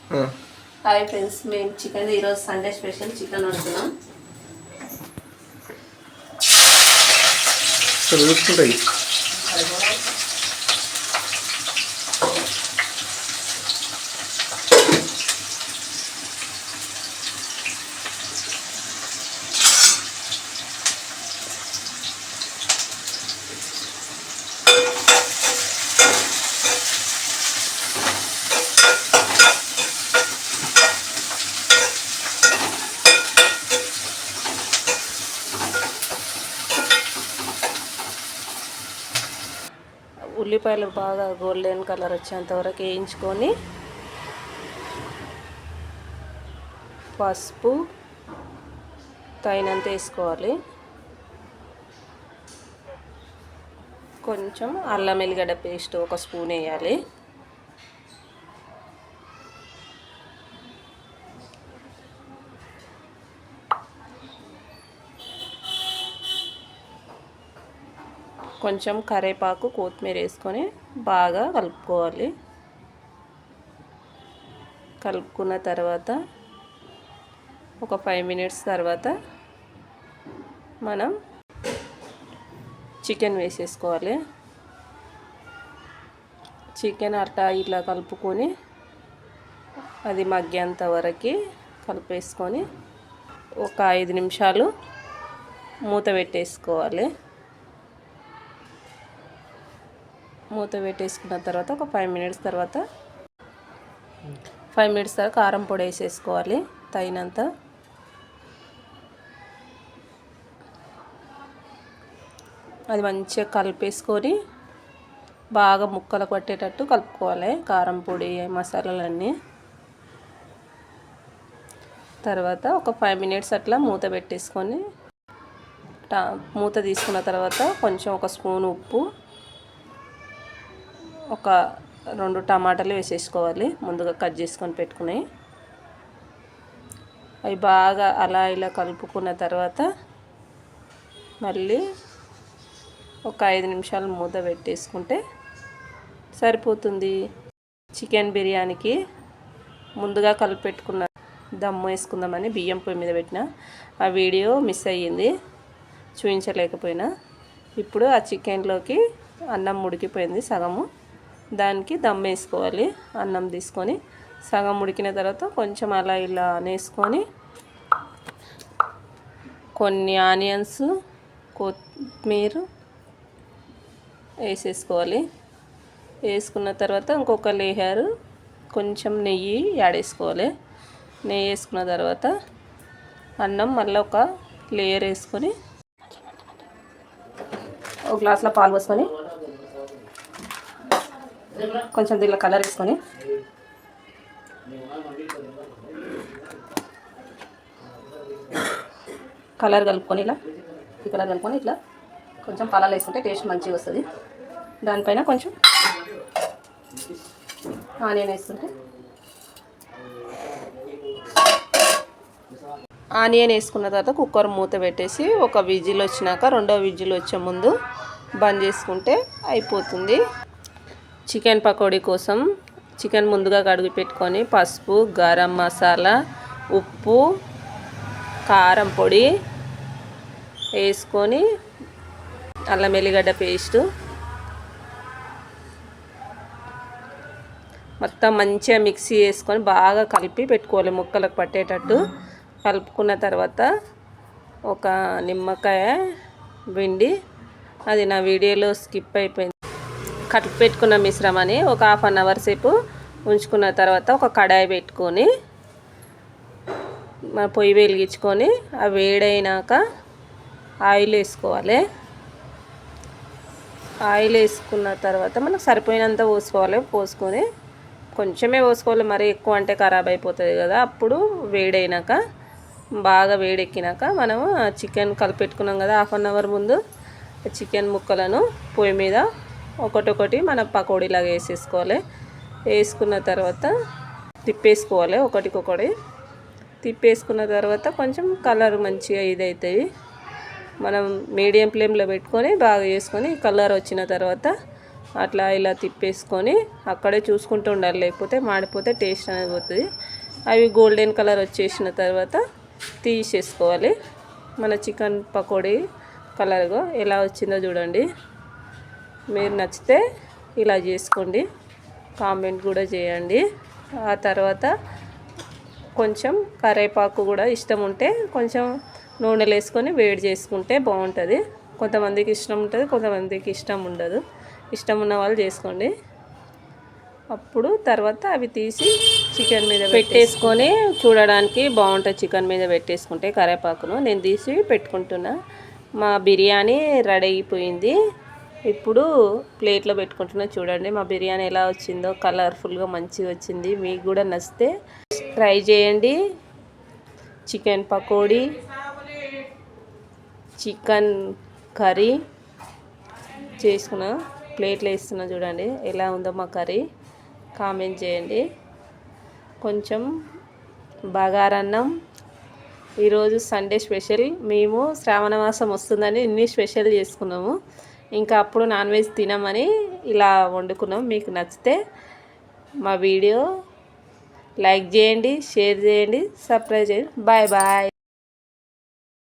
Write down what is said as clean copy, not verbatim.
Hi friends, మేము chicken ఈరోజు Sunday special chicken వండుతున్నాం. చూసుకుంటాయి ఉల్లిపాయలు బాగా గోల్డెన్ కలర్ వచ్చేంత వరకు వేయించుకొని పసుపు తగినంత వేసుకోవాలి. కొంచెం అల్లం ఎల్లిగడ్డ పేస్ట్ 1 స్పూన్ వేయాలి. కొంచెం కరివేపాకు కొత్తిమీర వేసుకొని బాగా కలుపుకోవాలి. కలుపుకున్న తర్వాత ఒక 5 మినిట్స్ తర్వాత మనం చికెన్ వేసేసుకోవాలి. చికెన్ అట్లా ఇట్లా కలుపుకొని అది మగ్గేంత వరకు కలిపేసుకొని ఒక 5 నిమిషాలు మూత పెట్టేసుకోవాలి. మూత పెట్టేసుకున్న తర్వాత ఒక 5 మినిట్స్ తర్వాత కారం పొడి వేసేసుకోవాలి తగినంత. అది మంచిగా కలిపేసుకొని బాగా ముక్కలకు పట్టేటట్టు కలుపుకోవాలి కారం పొడి మసాలాలన్నీ. తర్వాత ఒక 5 మినిట్స్ అట్లా మూత పెట్టేసుకొని మూత తీసుకున్న తర్వాత కొంచెం 1 స్పూన్ ఉప్పు, ఒక 2 టమాటాలు వేసేసుకోవాలి ముందుగా కట్ చేసుకొని పెట్టుకుని. అవి బాగా అలా ఇలా కలుపుకున్న తర్వాత మళ్ళీ ఒక 5 నిమిషాలు మూత పెట్టేసుకుంటే సరిపోతుంది. చికెన్ బిర్యానీకి ముందుగా కలిపి పెట్టుకున్న దమ్ము వేసుకుందామని బియ్యం పొయ్యి మీద పెట్టిన, ఆ వీడియో మిస్ అయ్యింది, చూపించలేకపోయినా. ఇప్పుడు ఆ చికెన్లోకి అన్నం ఉడికిపోయింది సగము, దానికి దమ్ వేసుకోవాలి. అన్నం తీసుకొని సగం ఉడికిన తర్వాత కొంచెం అలా ఇలా వేసుకొని కొన్ని ఆనియన్స్, కొత్తిమీర వేసేసుకోవాలి. వేసుకున్న తర్వాత ఇంకొక లేయర్ కొంచెం నెయ్యి యాడ్ చేసుకోవాలి. నెయ్యి వేసుకున్న తర్వాత అన్నం మళ్ళీ ఒక లేయర్ వేసుకొని ఒక గ్లాసులో పాలు పోసుకొని కొంచెం దీనిలో కలర్ వేసుకొని కలర్ కలుపుకొని ఇట్లా కొంచెం పాలలో వేసుకుంటే టేస్ట్ మంచిగా వస్తుంది. దానిపైన కొంచెం ఆనియన్ వేసుకుంటే ఆనియన్ వేసుకున్న తర్వాత కుక్కర్ మూత పెట్టేసి ఒక విజిల్ వచ్చినాక రెండో విజిల్ వచ్చే ముందు బంద్ చేసుకుంటే అయిపోతుంది. చికెన్ పకోడీ కోసం చికెన్ ముందుగా కడిగి పెట్టుకొని పసుపు, గరం మసాలా, ఉప్పు, కారం పొడి వేసుకొని అల్లం ఎల్లిగడ్డ పేస్టు మొత్తం మంచిగా మిక్సీ వేసుకొని బాగా కలిపి పెట్టుకోవాలి ముక్కలకు పట్టేటట్టు. కలుపుకున్న తర్వాత ఒక నిమ్మకాయ పిండి, అది నా వీడియోలో స్కిప్ అయిపోయింది, కలిపి పెట్టుకున్న మిశ్రమాన్ని ఒక 1/2 అవర్ సేపు ఉంచుకున్న తర్వాత ఒక కడాయి పెట్టుకొని పొయ్యి వెలిగించుకొని ఆ వేడైనాక ఆయిల్ వేసుకోవాలి. ఆయిల్ వేసుకున్న తర్వాత మనకు సరిపోయినంత పోసుకొని కొంచెమే పోసుకోవాలి, మరీ ఎక్కువ అంటే ఖరాబ్ అయిపోతుంది కదా. అప్పుడు వేడైనాక బాగా వేడెక్కినాక మనము చికెన్ కలిపెట్టుకున్నాం కదా 1/2 అవర్ ముందు, చికెన్ ముక్కలను పొయ్యి మీద ఒకటొకటి మన పకోడీలాగా వేసేసుకోవాలి. వేసుకున్న తర్వాత తిప్పేసుకోవాలి, ఒకటికొకటి తిప్పేసుకున్న తర్వాత కొంచెం కలర్ మంచిగా ఇదవుతాయి. మనం మీడియం ఫ్లేమ్లో పెట్టుకొని బాగా చేసుకొని కలర్ వచ్చిన తర్వాత అట్లా ఇలా తిప్పేసుకొని అక్కడే చూసుకుంటూ ఉండాలి, లేకపోతే మాడిపోతే టేస్ట్ అనేది పోతుంది. అవి గోల్డెన్ కలర్ వచ్చేసిన తర్వాత తీసేసుకోవాలి. మన చికెన్ పకోడీ కలర్గా ఎలా వచ్చిందో చూడండి. మీరు నచ్చితే ఇలా చేసుకోండి, కామెంట్ కూడా చేయండి. ఆ తర్వాత కొంచెం కరివేపాకు కూడా ఇష్టం ఉంటే కొంచెం నూనెలు వేసుకొని వేడి చేసుకుంటే బాగుంటుంది. కొంతమందికి ఇష్టం ఉంటుంది, కొంతమందికి ఇష్టం ఉండదు. ఇష్టం ఉన్న వాళ్ళు చేసుకోండి. అప్పుడు తర్వాత అవి తీసి చికెన్ మీద పెట్టేసుకొని చూడడానికి బాగుంటుంది. చికెన్ మీద పెట్టేసుకుంటే కరివేపాకును నేను తీసి పెట్టుకుంటున్నా. మా బిర్యానీ రెడీ అయిపోయింది. ఇప్పుడు ప్లేట్లో పెట్టుకుంటున్నా. చూడండి మా బిర్యానీ ఎలా వచ్చిందో, కలర్ఫుల్గా మంచిగా వచ్చింది. మీకు కూడా నచ్చితే ట్రై చేయండి. చికెన్ పకోడీ, చికెన్ కర్రీ చేసుకున్నా, ప్లేట్లో వేస్తున్నా. చూడండి ఎలా ఉందో మా కర్రీ, కామెంట్ చేయండి. కొంచెం బగారన్నం. ఈరోజు సండే స్పెషల్. మేము శ్రావణ మాసం వస్తుందని ఇన్ని స్పెషల్ చేసుకున్నాము. ఇంకా అప్పుడు నాన్ వెజ్ తినమని ఇలా వండుకున్నాం. మీకు నచ్చితే మా వీడియో లైక్ చేయండి, షేర్ చేయండి, సబ్స్క్రైబ్ చేయండి. Bye bye.